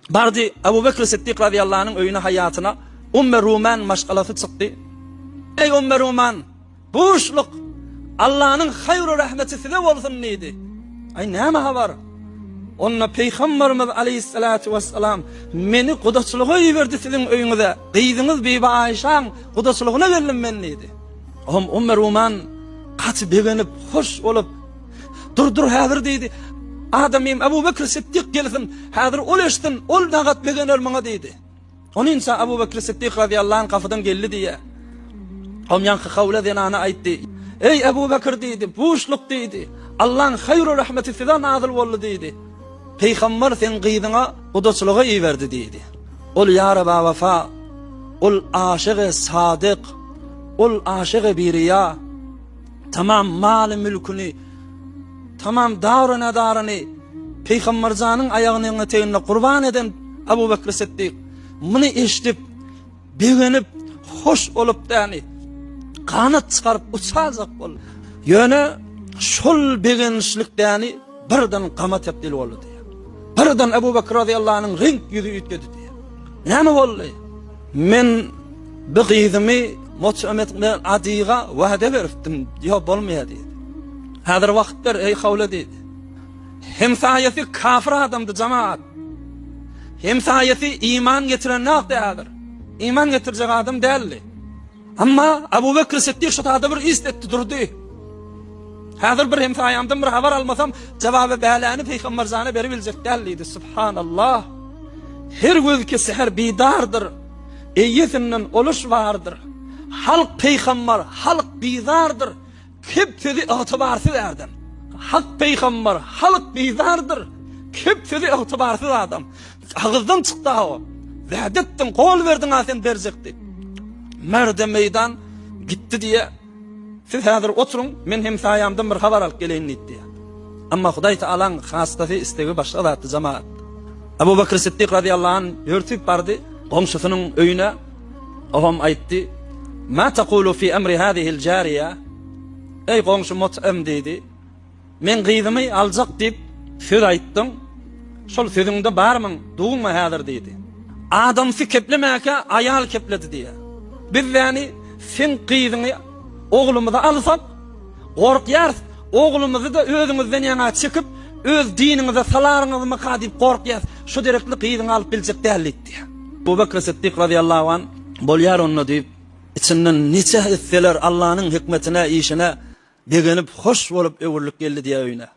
Bardi Abu Bekr Siddiq radıyallahu anh'ın öyüne hayatına Umme Ruman maşgalası çıktı. Ey Umme Ruman, boşluk Allah'ın hayru rahmeti size olsun neydi? Ay näme haber? Onna Peygamberimiz aleyhissalatu vesselam meni kudaçlığa verdi sizin öyünüze. Kıydınız Bibi Ayşe'm kudaçlığına geldim men neydi? Umme Ruman katı beğenip hoş olup dur hazır deydi. Adamım Abu Bekr Siddiq gelsin, hazır oleştin, ol nagat beğenir bana deydi. Onun için Abu Bekr Siddiq radıyallahu anh kafadan geldi diye. Yankı kavle denana aytti. Ey Abu Bekr deydi, boşluk deydi. Allah'ın hayru rahmeti size nazil oldu deydi. Peygamber sen kıydına kudaçlığa iyi verdi deydi. Ol ya Rabba vefa, ol aşık-ı sadık, ol aşık-ı biriya, tamam mal-i mülkünü, tamam darını, Peygamberzanın ayağının eteğine kurban eden Abu Bekr Siddiq, bunu eşitip, beğenip, hoş olup yani, kanat çıkarıp uçacak ol. Yöne şol beğenişlikdeni birden qama tebdil oldu diye. Birden Abu Bekr radıyallahu anh'ın renk yüzü ütkedi diye. Näme boldy? Men bu qyzymy mut'ametme adiga wa'da beripdim. Yo bolmaýar dedi. Hazır wagtlar ey hawla dedi. Hem sayesi kafir adamdı cemaat. Hem sayesi iman getiren naqdadır. İman getirecek adam değildi. Amma Abu Bekr Siddiq şu taada bir istetti durdu. Hazır bir hemsayamdan bir haber almasam cevabı belanı Peygamberzana beri bilecek değildi. Subhanallah. Her gözki seher bidardır. Eyyesinden oluş vardır. Halk peygamber, halk bidardır. Hepsi itibarsız erden. Halk peygamber, halk bidardır. Hepsi itibarsız adam. Ağızdan çıktı o. Va'dettin, kol verdin sen verecekti. Merde meydan gitti diye. Siz hazır oturun, men hemsayamdan bir haber alıp geleyim diye. Amma Huday Taala'nın hastası istegi başladı cemaat. Abu Bekr Siddiq radıyallahu anh yörtüp bardı, komşusunun öyüne, oham aytti, ma taqulu fi emri hadihil jariya, ey komşu mut'am dedi, men qıydımy aljak dip söz aytdım, şol sözüňde barmyň, duýma hazır dedi. Adam fi keplemäke ayal kepledi diye. Biz yani sen qıydyňy oğlumuzu alsak, korkýar, oğlumuzu da özüňizden ýana çykyp, öz dininize salaryňyzmy kadip korkýar, şu derekli qıydyň alyp biljek däl diye. Abu Bekr Siddiq radıyallahu anh bolýar onu diýip, içinden nice hisseler Allah'ın hikmetine, işine beğenip hoş bolup öwürlük geldi diye öýüne.